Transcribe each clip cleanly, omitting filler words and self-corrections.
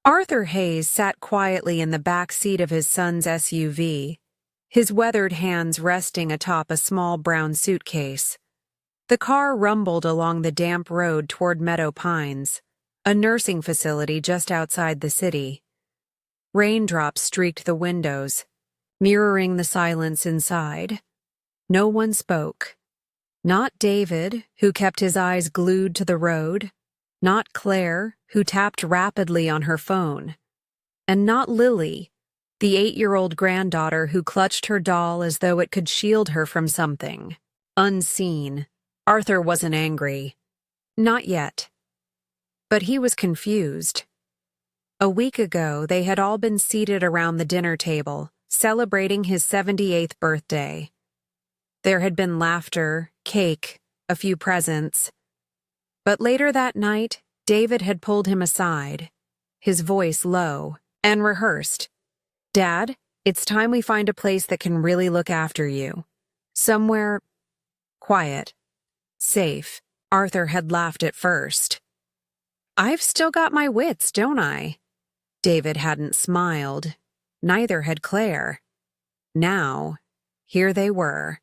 Arthur Hayes sat quietly in the back seat of his son's SUV, his weathered hands resting atop a small brown suitcase. The car rumbled along the damp road toward Meadow Pines, a nursing facility just outside the city. Raindrops streaked the windows, mirroring the silence inside. No one spoke. Not David, who kept his eyes glued to the road. Not Claire, who tapped rapidly on her phone. And not Lily, the 8-year-old granddaughter who clutched her doll as though it could shield her from something. Unseen. Arthur wasn't angry. Not yet. But he was confused. A week ago, they had all been seated around the dinner table, celebrating his 78th birthday. There had been laughter, cake, a few presents. But later that night, David had pulled him aside, his voice low, and rehearsed. "Dad, it's time we find a place that can really look after you. Somewhere quiet, safe." Arthur had laughed at first. "I've still got my wits, don't I?" David hadn't smiled. Neither had Claire. Now, here they were.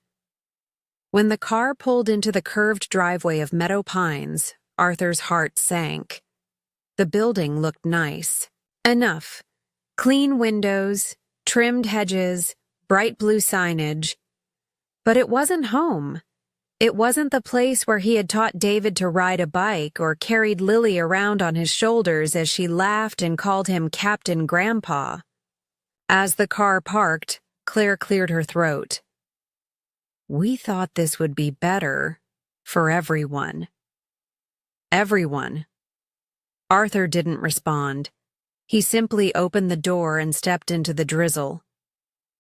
When the car pulled into the curved driveway of Meadow Pines, Arthur's heart sank. The building looked nice. Enough. Clean windows, trimmed hedges, bright blue signage. But it wasn't home. It wasn't the place where he had taught David to ride a bike or carried Lily around on his shoulders as she laughed and called him Captain Grandpa. As the car parked, Claire cleared her throat. "We thought this would be better for everyone." Everyone. Arthur didn't respond. He simply opened the door and stepped into the drizzle.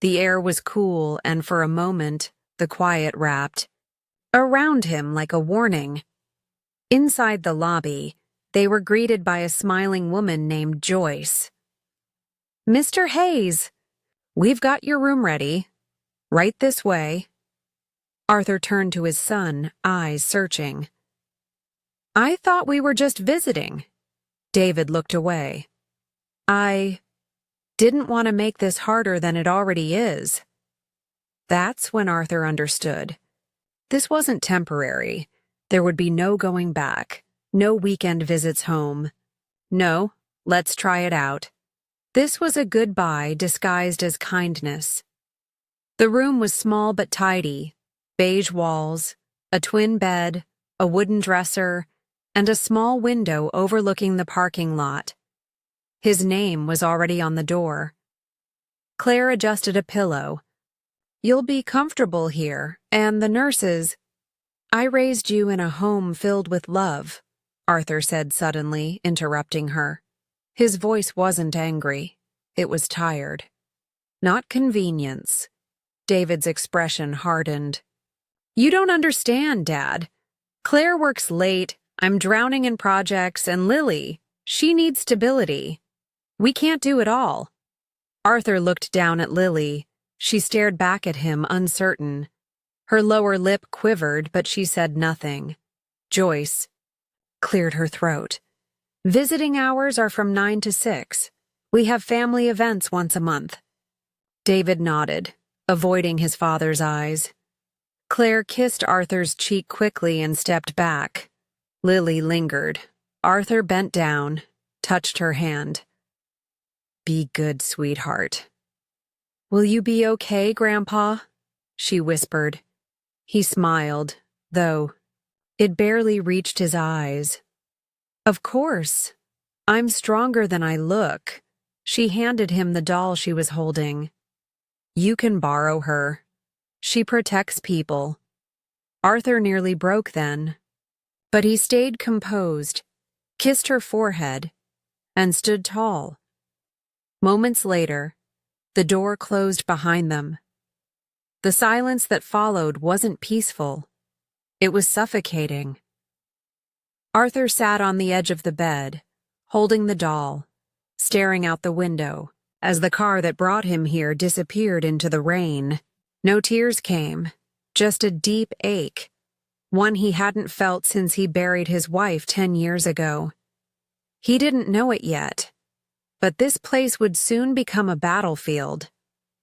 The air was cool, and for a moment, the quiet wrapped around him like a warning. Inside the lobby, they were greeted by a smiling woman named Joyce. "Mr. Hayes, we've got your room ready. Right this way." Arthur turned to his son, eyes searching. "I thought we were just visiting." David looked away. "I didn't want to make this harder than it already is." That's when Arthur understood. This wasn't temporary. There would be no going back, no weekend visits home. No, let's try it out. This was a goodbye disguised as kindness. The room was small but tidy. Beige walls, a twin bed, a wooden dresser, and a small window overlooking the parking lot. His name was already on the door. Claire adjusted a pillow. "You'll be comfortable here, and the nurses—" "I raised you in a home filled with love," Arthur said suddenly, interrupting her. His voice wasn't angry. It was tired. Not convenience. David's expression hardened. "You don't understand, Dad. Claire works late, I'm drowning in projects, and Lily, she needs stability. We can't do it all." Arthur looked down at Lily. She stared back at him, uncertain. Her lower lip quivered, but she said nothing. Joyce cleared her throat. "Visiting hours are from 9 to 6. We have family events once a month." David nodded, avoiding his father's eyes. Claire kissed Arthur's cheek quickly and stepped back. Lily lingered. Arthur bent down, touched her hand. "Be good, sweetheart." "Will you be okay, Grandpa?" she whispered. He smiled, though it barely reached his eyes. "Of course. I'm stronger than I look." She handed him the doll she was holding. "You can borrow her. She protects people." Arthur nearly broke then, but he stayed composed, kissed her forehead, and stood tall. Moments later, the door closed behind them. The silence that followed wasn't peaceful. It was suffocating. Arthur sat on the edge of the bed, holding the doll, staring out the window as the car that brought him here disappeared into the rain. No tears came, just a deep ache, one he hadn't felt since he buried his wife 10 years ago. He didn't know it yet, But this place would soon become a battlefield,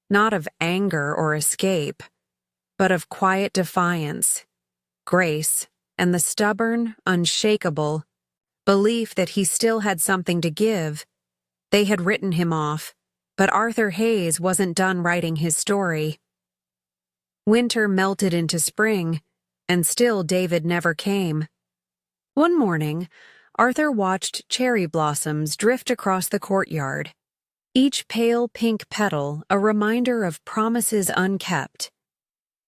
not of anger or escape, but of quiet defiance, grace, and the stubborn, unshakable belief that he still had something to give. They had written him off, but Arthur Hayes wasn't done writing his story. Winter melted into spring, and still David never came. One morning, Arthur watched cherry blossoms drift across the courtyard, each pale pink petal a reminder of promises unkept.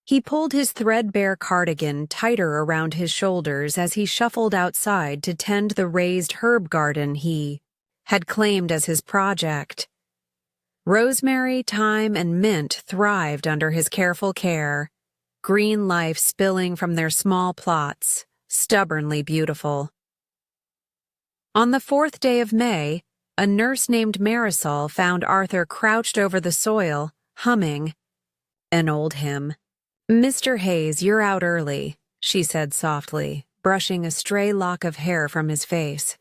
He pulled his threadbare cardigan tighter around his shoulders as he shuffled outside to tend the raised herb garden he had claimed as his project. Rosemary, thyme, and mint thrived under his careful care, green life spilling from their small plots, stubbornly beautiful. On the 4th day of May, a nurse named Marisol found Arthur crouched over the soil, humming an old hymn. "Mr. Hayes, you're out early," she said softly, brushing a stray lock of hair from his face.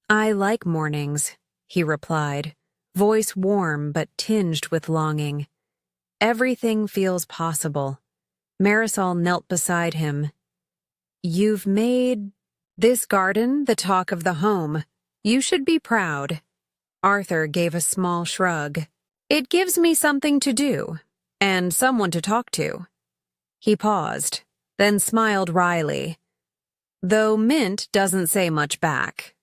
"I like mornings," he replied, voice warm but tinged with longing. "Everything feels possible." Marisol knelt beside him. "You've made this garden the talk of the home. You should be proud." Arthur gave a small shrug. "It gives me something to do, and someone to talk to." He paused, then smiled wryly. "Though mint doesn't say much back."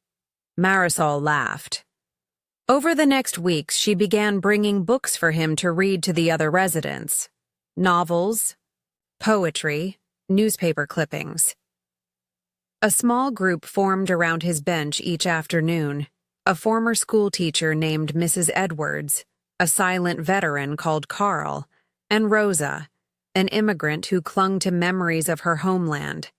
Marisol laughed. Over the next weeks, she began bringing books for him to read to the other residents. Novels, poetry, newspaper clippings. A small group formed around his bench each afternoon. A former schoolteacher named Mrs. Edwards, a silent veteran called Carl, and Rosa, an immigrant who clung to memories of her homeland.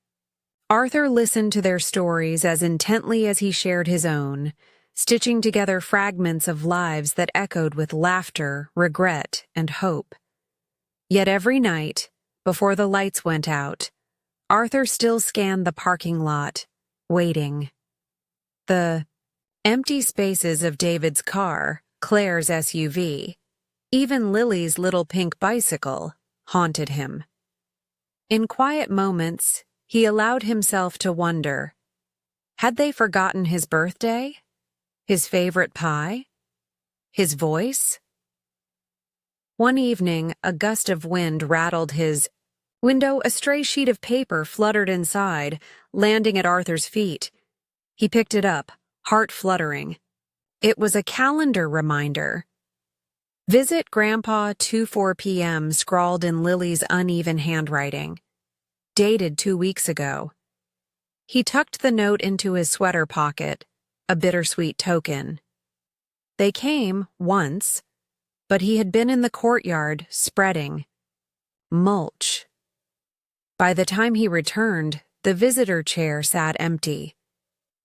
Arthur listened to their stories as intently as he shared his own, stitching together fragments of lives that echoed with laughter, regret, and hope. Yet every night, before the lights went out, Arthur still scanned the parking lot, waiting. The empty spaces of David's car, Claire's SUV, even Lily's little pink bicycle, haunted him. In quiet moments, he allowed himself to wonder, had they forgotten his birthday? His favorite pie? His voice? One evening, a gust of wind rattled his window. A stray sheet of paper fluttered inside, landing at Arthur's feet. He picked it up, heart fluttering. It was a calendar reminder. "Visit Grandpa 2:04 p.m. scrawled in Lily's uneven handwriting. Dated 2 weeks ago. He tucked the note into his sweater pocket, a bittersweet token. They came once, but he had been in the courtyard, spreading mulch. By the time he returned, the visitor chair sat empty.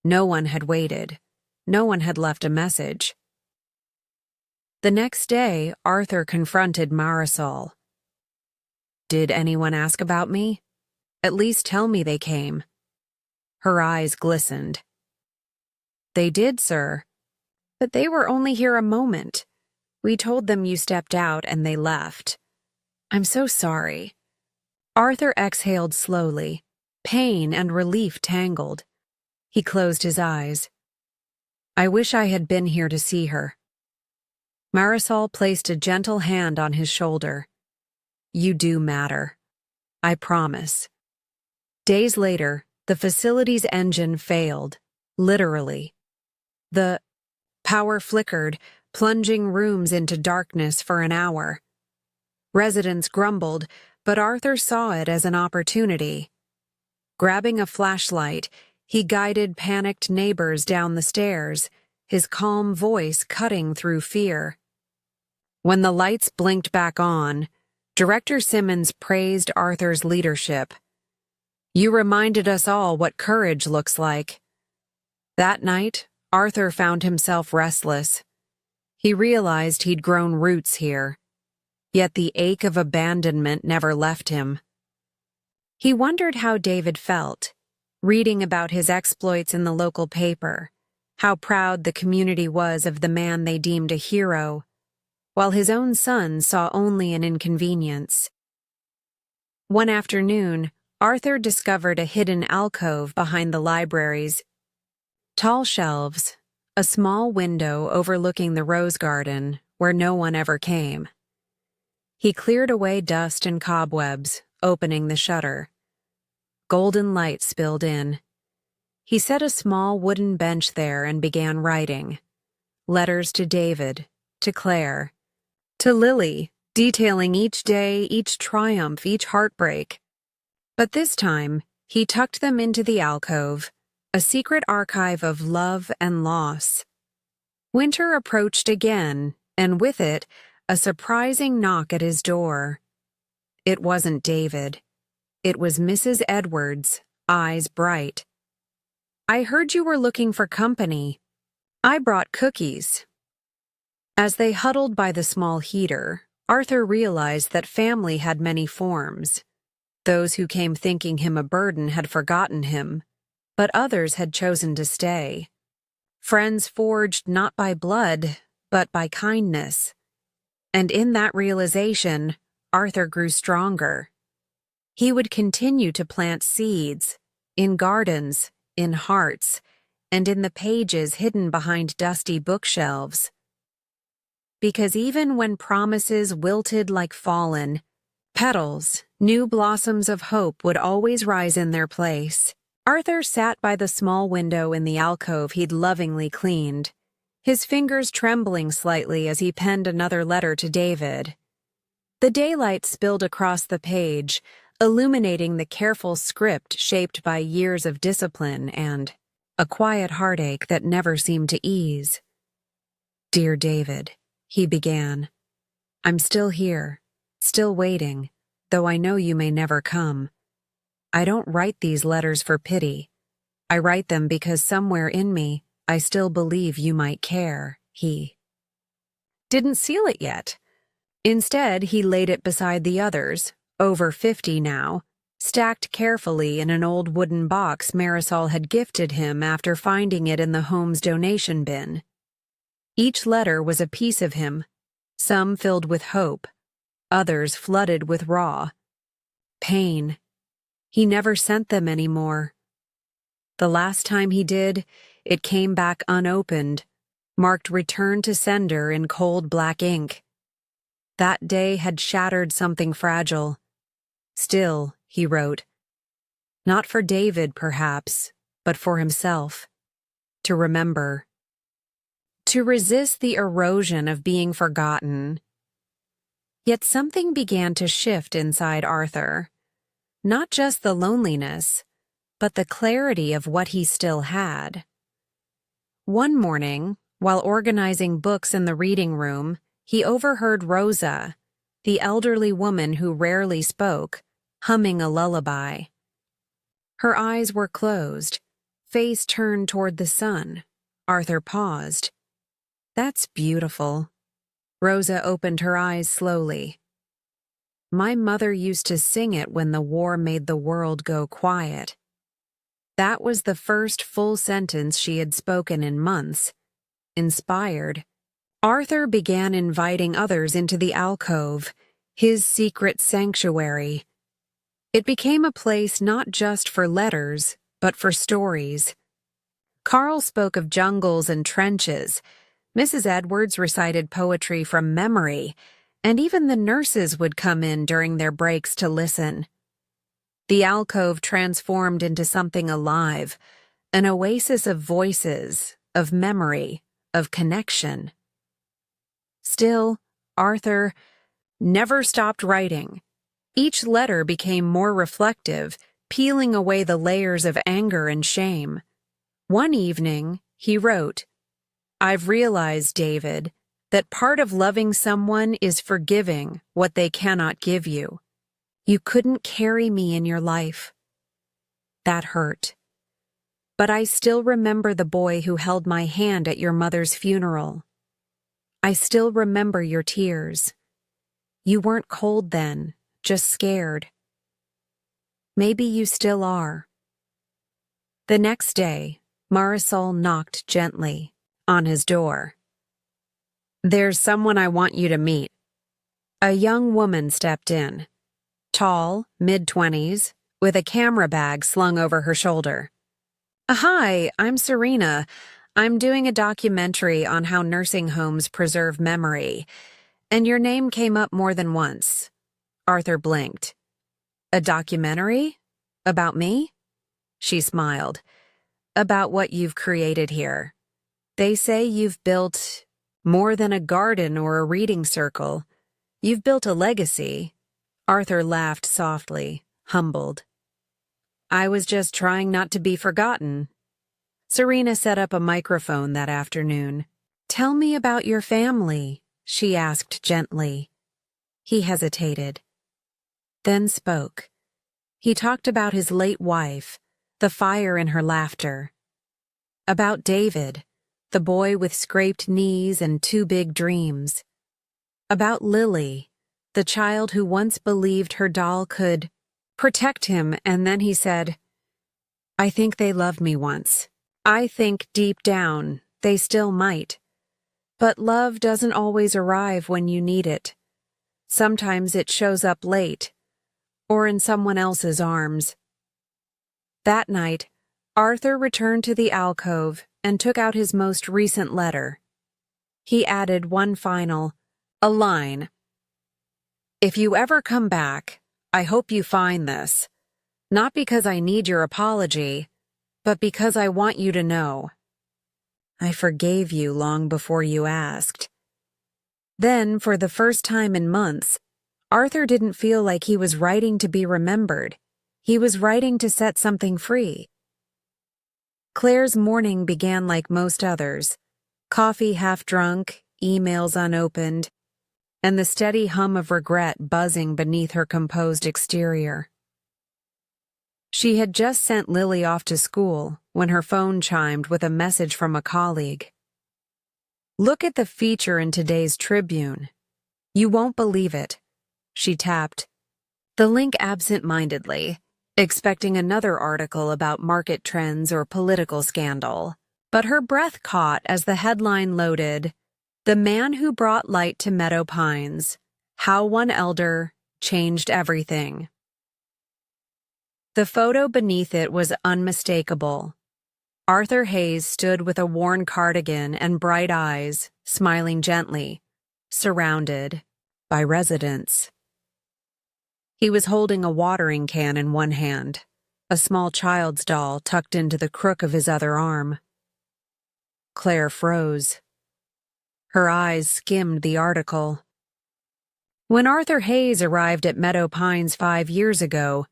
No one had waited. No one had left a message. The next day, Arthur confronted Marisol. "Did anyone ask about me? At least tell me they came." Her eyes glistened. "They did, sir. But they were only here a moment. We told them you stepped out and they left. I'm so sorry." Arthur exhaled slowly, pain and relief tangled. He closed his eyes. "I wish I had been here to see her." Marisol placed a gentle hand on his shoulder. "You do matter. I promise." Days later, the facility's engine failed, literally. The power flickered, plunging rooms into darkness for an hour. Residents grumbled, but Arthur saw it as an opportunity. Grabbing a flashlight, he guided panicked neighbors down the stairs, his calm voice cutting through fear. When the lights blinked back on, Director Simmons praised Arthur's leadership. "You reminded us all what courage looks like." That night, Arthur found himself restless. He realized he'd grown roots here, yet the ache of abandonment never left him. He wondered how David felt, reading about his exploits in the local paper, how proud the community was of the man they deemed a hero, while his own son saw only an inconvenience. One afternoon, Arthur discovered a hidden alcove behind the library's tall shelves, a small window overlooking the rose garden where no one ever came. He cleared away dust and cobwebs, opening the shutter. Golden light spilled in. He set a small wooden bench there and began writing. Letters to David, to Claire, to Lily, detailing each day, each triumph, each heartbreak. But this time, he tucked them into the alcove, a secret archive of love and loss. Winter approached again, and with it, a surprising knock at his door. It wasn't David. It was Mrs. Edwards, eyes bright. "I heard you were looking for company. I brought cookies." As they huddled by the small heater, Arthur realized that family had many forms. Those who came thinking him a burden had forgotten him, but others had chosen to stay. Friends forged not by blood, but by kindness. And in that realization, Arthur grew stronger. He would continue to plant seeds, in gardens, in hearts, and in the pages hidden behind dusty bookshelves. Because even when promises wilted like fallen petals, new blossoms of hope would always rise in their place. Arthur sat by the small window in the alcove he'd lovingly cleaned, his fingers trembling slightly as he penned another letter to David. The daylight spilled across the page, illuminating the careful script shaped by years of discipline and a quiet heartache that never seemed to ease. "Dear David," he began, "I'm still here, still waiting, though I know you may never come. I don't write these letters for pity. I write them because somewhere in me, I still believe you might care." He didn't seal it yet. Instead, he laid it beside the others, over 50 now, stacked carefully in an old wooden box Marisol had gifted him after finding it in the home's donation bin. Each letter was a piece of him, some filled with hope, others flooded with raw pain. He never sent them anymore. The last time he did, it came back unopened, marked return to sender in cold black ink. That day had shattered something fragile. Still, he wrote, not for David, perhaps, but for himself. To remember. To resist the erosion of being forgotten. Yet something began to shift inside Arthur. Not just the loneliness, but the clarity of what he still had. One morning, while organizing books in the reading room, he overheard Rosa, the elderly woman who rarely spoke, humming a lullaby. Her eyes were closed, face turned toward the sun. Arthur paused. "That's beautiful." Rosa opened her eyes slowly. "My mother used to sing it when the war made the world go quiet." That was the first full sentence she had spoken in months. Inspired, Arthur began inviting others into the alcove, his secret sanctuary. It became a place not just for letters, but for stories. Carl spoke of jungles and trenches. Mrs. Edwards recited poetry from memory, and even the nurses would come in during their breaks to listen. The alcove transformed into something alive, an oasis of voices, of memory, of connection. Still, Arthur never stopped writing. Each letter became more reflective, peeling away the layers of anger and shame. One evening, he wrote, "I've realized, David, that part of loving someone is forgiving what they cannot give you. You couldn't carry me in your life." That hurt. But I still remember the boy who held my hand at your mother's funeral. I still remember your tears. You weren't cold then, just scared. Maybe you still are. The next day, Marisol knocked gently on his door. "There's someone I want you to meet." A young woman stepped in, tall, mid-20s, with a camera bag slung over her shoulder. "Hi, I'm Serena. I'm doing a documentary on how nursing homes preserve memory, and your name came up more than once." Arthur blinked. "A documentary? About me?" She smiled. "About what you've created here. They say you've built more than a garden or a reading circle. You've built a legacy." Arthur laughed softly, humbled. "I was just trying not to be forgotten." Serena set up a microphone that afternoon. "Tell me about your family," she asked gently. He hesitated, then spoke. He talked about his late wife, the fire in her laughter. About David, the boy with scraped knees and two big dreams. About Lily, the child who once believed her doll could protect him, and then he said, "I think they loved me once. I think deep down they still might. But love doesn't always arrive when you need it. Sometimes it shows up late, or in someone else's arms." That night, Arthur returned to the alcove and took out his most recent letter. He added one final, a line. "If you ever come back, I hope you find this. Not because I need your apology, but because I want you to know. I forgave you long before you asked." Then, for the first time in months, Arthur didn't feel like he was writing to be remembered. He was writing to set something free. Claire's morning began like most others. Coffee half drunk, emails unopened, and the steady hum of regret buzzing beneath her composed exterior. She had just sent Lily off to school when her phone chimed with a message from a colleague. "Look at the feature in today's Tribune. You won't believe it." She tapped the link absent-mindedly, expecting another article about market trends or political scandal. But her breath caught as the headline loaded, "The Man Who Brought Light to Meadow Pines. How One Elder Changed Everything." The photo beneath it was unmistakable. Arthur Hayes stood with a worn cardigan and bright eyes, smiling gently, surrounded by residents. He was holding a watering can in one hand, a small child's doll tucked into the crook of his other arm. Claire froze. Her eyes skimmed the article. When Arthur Hayes arrived at Meadow Pines 5 years ago,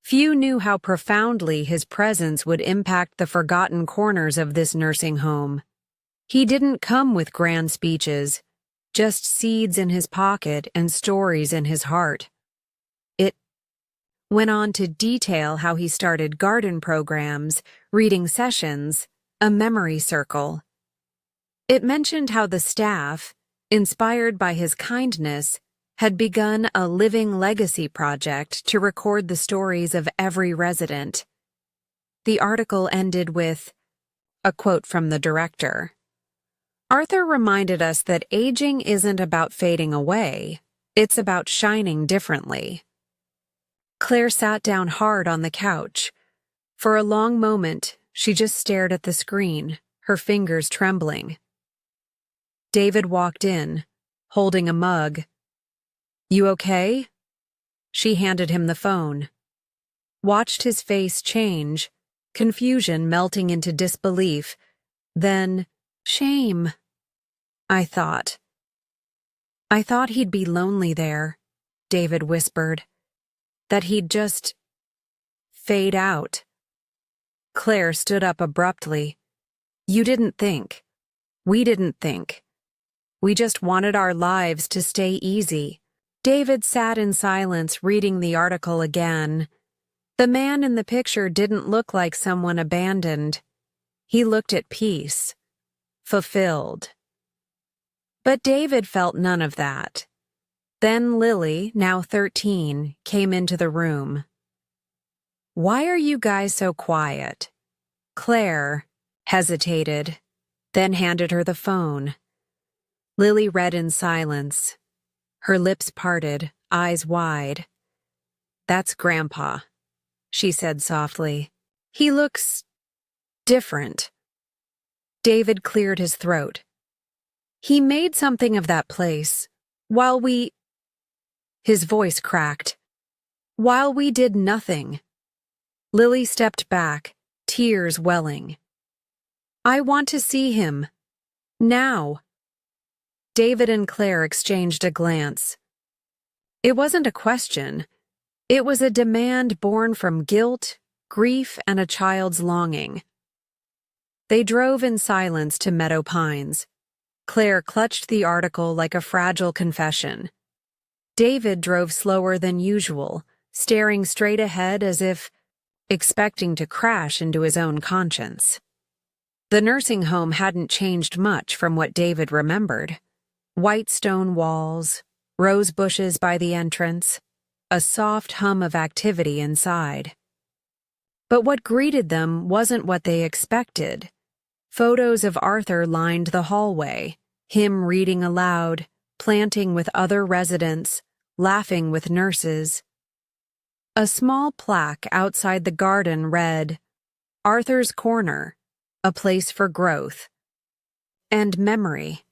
few knew how profoundly his presence would impact the forgotten corners of this nursing home. He didn't come with grand speeches, just seeds in his pocket and stories in his heart. It went on to detail how he started garden programs, reading sessions, a memory circle. It mentioned how the staff, inspired by his kindness, had begun a living legacy project to record the stories of every resident. The article ended with a quote from the director. "Arthur reminded us that aging isn't about fading away, it's about shining differently." Claire sat down hard on the couch. For a long moment, she just stared at the screen, her fingers trembling. David walked in, holding a mug. "You okay?" She handed him the phone. Watched his face change, confusion melting into disbelief, then shame. I thought he'd be lonely there," David whispered. "That he'd just fade out." Claire stood up abruptly. "You didn't think. We didn't think. We just wanted our lives to stay easy." David sat in silence, reading the article again. The man in the picture didn't look like someone abandoned. He looked at peace, fulfilled. But David felt none of that. Then Lily, now 13, came into the room. "Why are you guys so quiet?" Claire, hesitated, then handed her the phone. Lily read in silence, her lips parted, eyes wide. "That's Grandpa," she said softly. "He looks different." David cleared his throat. "He made something of that place. While we—" His voice cracked. "While we did nothing." Lily stepped back, tears welling. "I want to see him. Now." David and Claire exchanged a glance. It wasn't a question. It was a demand born from guilt, grief, and a child's longing. They drove in silence to Meadow Pines. Claire clutched the article like a fragile confession. David drove slower than usual, staring straight ahead as if expecting to crash into his own conscience. The nursing home hadn't changed much from what David remembered. White stone walls, rose bushes by the entrance, a soft hum of activity inside. But what greeted them wasn't what they expected. Photos of Arthur lined the hallway, him reading aloud, planting with other residents, laughing with nurses. A small plaque outside the garden read, "Arthur's Corner, a place for growth and memory."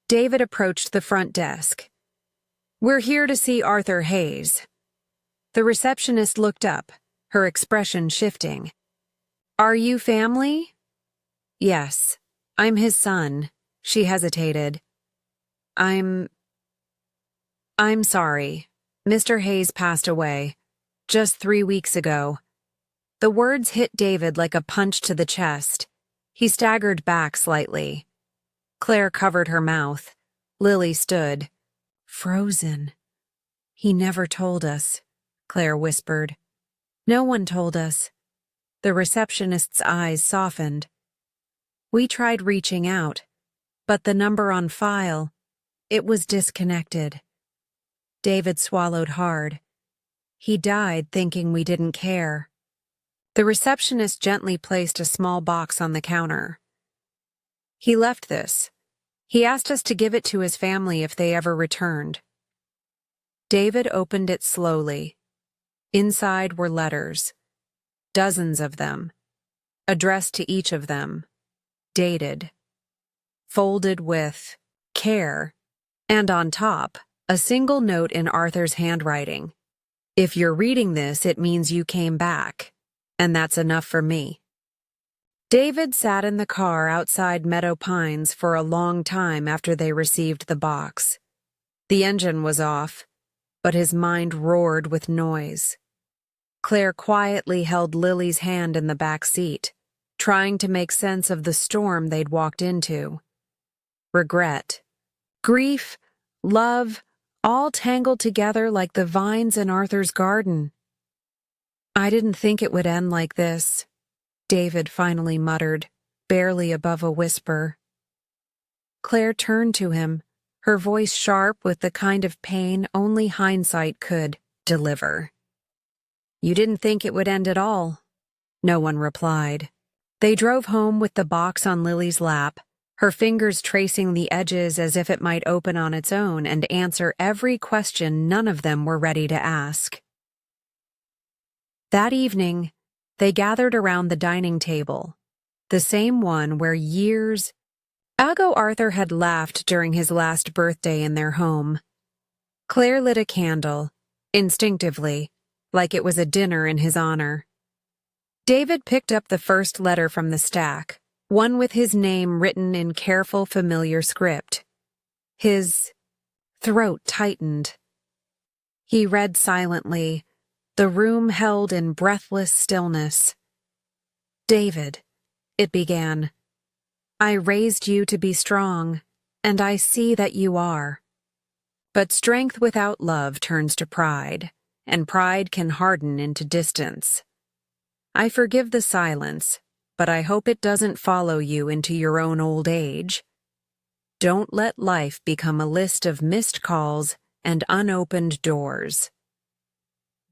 David approached the front desk. "We're here to see Arthur Hayes." The receptionist looked up, her expression shifting. "Are you family?" "Yes, I'm his son." She hesitated. I'm sorry. Mr. Hayes passed away just 3 weeks ago." The words hit David like a punch to the chest. He staggered back slightly. Claire covered her mouth. Lily stood, frozen. "He never told us," Claire whispered. "No one told us." The receptionist's eyes softened. "We tried reaching out, but the number on file, it was disconnected." David swallowed hard. He died thinking we didn't care. The receptionist gently placed a small box on the counter. "He left this. He asked us to give it to his family if they ever returned." David opened it slowly. Inside were letters, dozens of them, addressed to each of them, dated, folded with care, and on top, a single note in Arthur's handwriting. "If you're reading this, it means you came back, and that's enough for me." David sat in the car outside Meadow Pines for a long time after they received the box. The engine was off, but his mind roared with noise. Claire quietly held Lily's hand in the back seat, trying to make sense of the storm they'd walked into. Regret, grief, love, all tangled together like the vines in Arthur's garden. "I didn't think it would end like this," David finally muttered, barely above a whisper. Claire turned to him, her voice sharp with the kind of pain only hindsight could deliver. "You didn't think it would end at all?" No one replied. They drove home with the box on Lily's lap, her fingers tracing the edges as if it might open on its own and answer every question none of them were ready to ask. That evening, they gathered around the dining table, the same one where years ago Arthur had laughed during his last birthday in their home. Claire lit a candle, instinctively, like it was a dinner in his honor. David picked up the first letter from the stack, one with his name written in careful, familiar script. His throat tightened. He read silently, the room held in breathless stillness. "David," it began, "I raised you to be strong, and I see that you are. But strength without love turns to pride, and pride can harden into distance. I forgive the silence, but I hope it doesn't follow you into your own old age. Don't let life become a list of missed calls and unopened doors."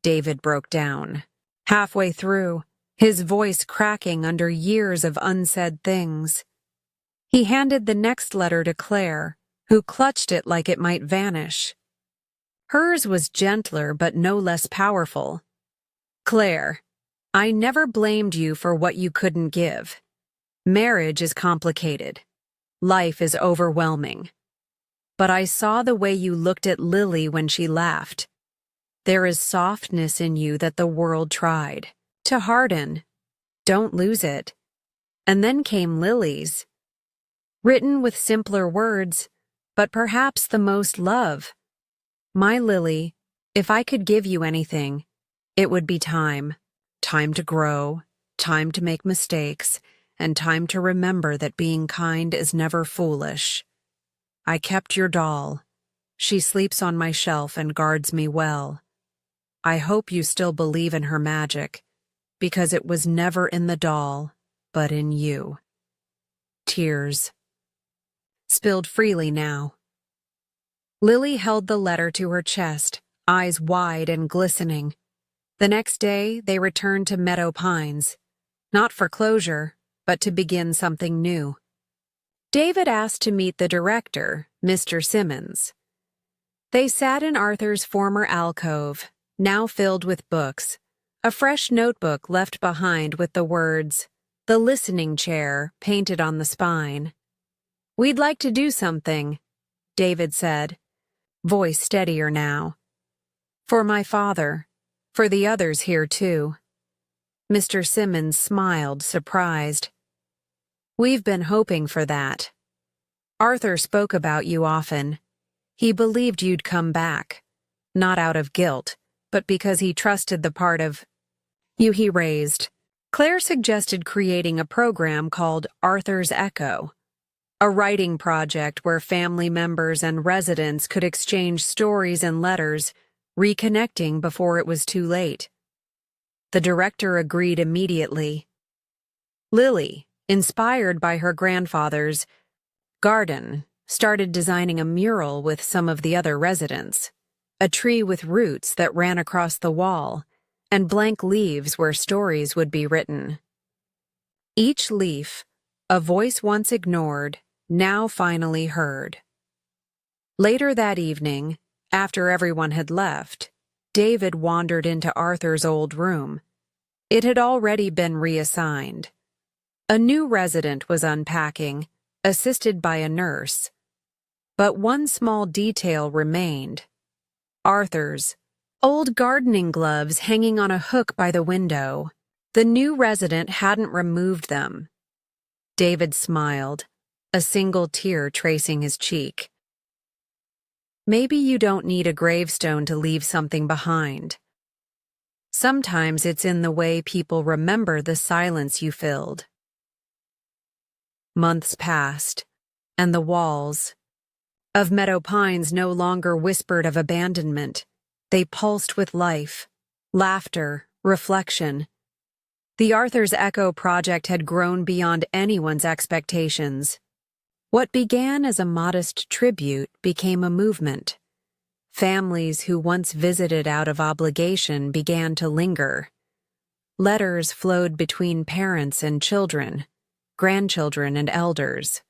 David broke down. Halfway through, his voice cracking under years of unsaid things. He handed the next letter to Claire, who clutched it like it might vanish. Hers was gentler but no less powerful. Claire, I never blamed you for what you couldn't give. Marriage is complicated. Life is overwhelming. But I saw the way you looked at Lily when she laughed. There is softness in you that the world tried to harden. Don't lose it. And then came Lily's. Written with simpler words, but perhaps the most love. My Lily, if I could give you anything, it would be time. Time to grow, time to make mistakes, and time to remember that being kind is never foolish. I kept your doll. She sleeps on my shelf and guards me well. I hope you still believe in her magic, because it was never in the doll, but in you. Tears. Spilled freely now. Lily held the letter to her chest, eyes wide and glistening. The next day, they returned to Meadow Pines, not for closure, but to begin something new. David asked to meet the director, Mr. Simmons. They sat in Arthur's former alcove, now filled with books, a fresh notebook left behind with the words, "The listening chair," painted on the spine. "We'd like to do something," David said, voice steadier now. "For my father, for the others here too." Mr. Simmons smiled, surprised. "We've been hoping for that. Arthur spoke about you often. He believed you'd come back, not out of guilt, but because he trusted the part of you he raised." Claire suggested creating a program called Arthur's Echo, a writing project where family members and residents could exchange stories and letters, reconnecting before it was too late. The director agreed immediately. Lily, inspired by her grandfather's garden, started designing a mural with some of the other residents, a tree with roots that ran across the wall, and blank leaves where stories would be written. Each leaf, a voice once ignored, now finally heard. Later that evening, after everyone had left, David wandered into Arthur's old room. It had already been reassigned. A new resident was unpacking, assisted by a nurse. But one small detail remained. Arthur's old gardening gloves hanging on a hook by the window. The new resident hadn't removed them. David smiled, a single tear tracing his cheek. Maybe you don't need a gravestone to leave something behind. Sometimes it's in the way people remember the silence you filled. Months passed, and the walls of Meadow Pines no longer whispered of abandonment. They pulsed with life, laughter, reflection. The Arthur's Echo project had grown beyond anyone's expectations. What began as a modest tribute became a movement. Families who once visited out of obligation began to linger. Letters flowed between parents and children, grandchildren and elders.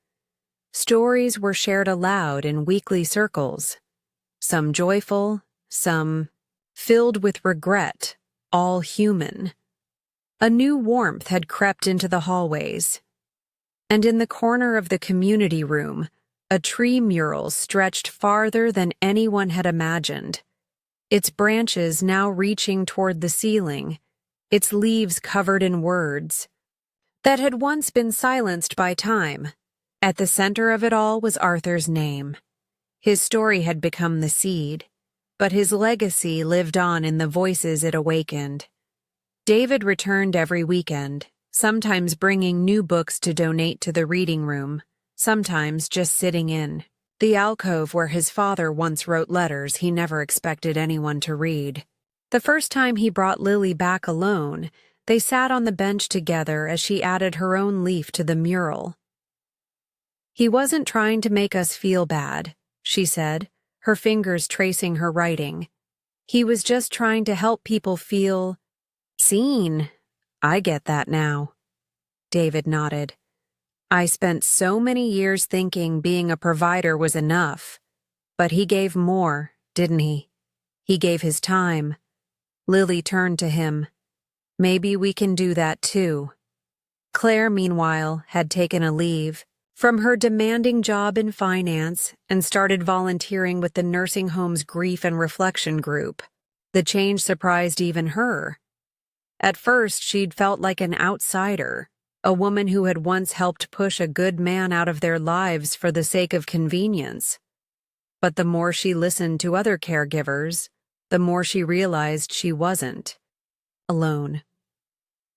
Stories were shared aloud in weekly circles, some joyful, some filled with regret, all human. A new warmth had crept into the hallways. And in the corner of the community room, a tree mural stretched farther than anyone had imagined, its branches now reaching toward the ceiling, its leaves covered in words that had once been silenced by time. At the center of it all was Arthur's name. His story had become the seed, but his legacy lived on in the voices it awakened. David returned every weekend, sometimes bringing new books to donate to the reading room, sometimes just sitting in the alcove where his father once wrote letters he never expected anyone to read. The first time he brought Lily back alone, they sat on the bench together as she added her own leaf to the mural. "He wasn't trying to make us feel bad," she said, her fingers tracing her writing. "He was just trying to help people feel seen." I get that now. David nodded. I spent so many years thinking being a provider was enough. But he gave more, didn't he? He gave his time. Lily turned to him. Maybe we can do that too. Claire, meanwhile, had taken a leave from her demanding job in finance and started volunteering with the nursing home's grief and reflection group. The change surprised even her. At first, she'd felt like an outsider, a woman who had once helped push a good man out of their lives for the sake of convenience. But the more she listened to other caregivers, the more she realized she wasn't alone.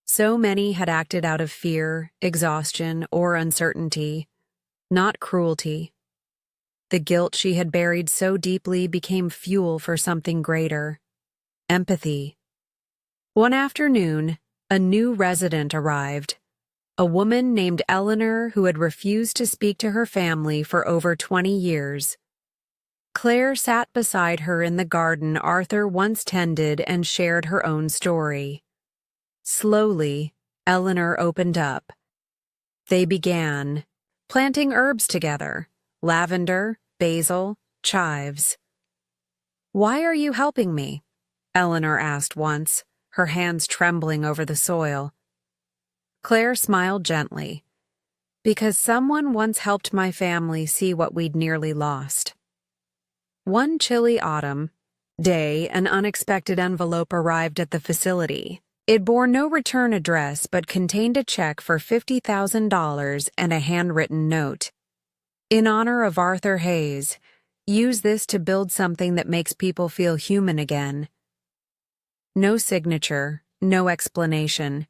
So many had acted out of fear, exhaustion, or uncertainty, not cruelty. The guilt she had buried so deeply became fuel for something greater: empathy. One afternoon, a new resident arrived, a woman named Eleanor who had refused to speak to her family for over 20 years. Claire sat beside her in the garden Arthur once tended and shared her own story. Slowly, Eleanor opened up. They began planting herbs together: lavender, basil, chives. "Why are you helping me?" Eleanor asked once, her hands trembling over the soil. Claire smiled gently. "Because someone once helped my family see what we'd nearly lost." One chilly autumn day, an unexpected envelope arrived at the facility. It bore no return address but contained a check for $50,000 and a handwritten note. "In honor of Arthur Hayes, use this to build something that makes people feel human again." No signature, no explanation,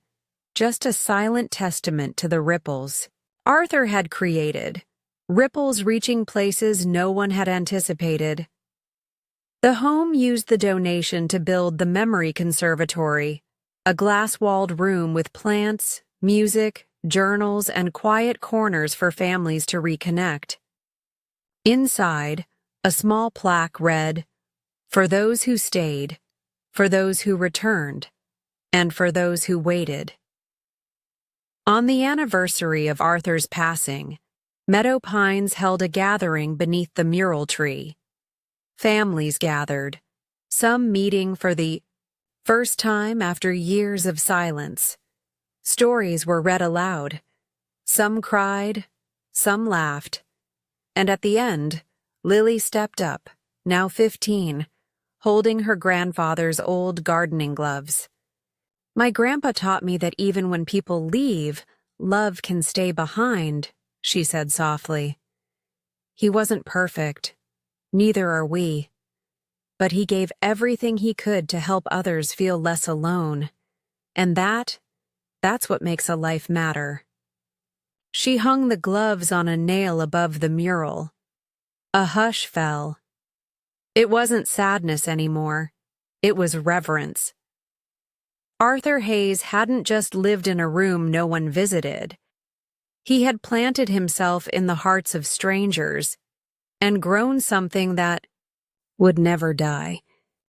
just a silent testament to the ripples Arthur had created. Ripples reaching places no one had anticipated. The home used the donation to build the Memory Conservatory, a glass-walled room with plants, music, journals, and quiet corners for families to reconnect. Inside, a small plaque read, "For those who stayed, for those who returned, and for those who waited." On the anniversary of Arthur's passing, Meadow Pines held a gathering beneath the mural tree. Families gathered, some meeting for the first time after years of silence. Stories were read aloud. Some cried, some laughed. And at the end, Lily stepped up, now 15, holding her grandfather's old gardening gloves. "My grandpa taught me that even when people leave, love can stay behind," she said softly. "He wasn't perfect. Neither are we. But he gave everything he could to help others feel less alone. And that's what makes a life matter." She hung the gloves on a nail above the mural. A hush fell. It wasn't sadness anymore. It was reverence. Arthur Hayes hadn't just lived in a room no one visited. He had planted himself in the hearts of strangers and grown something that would never die.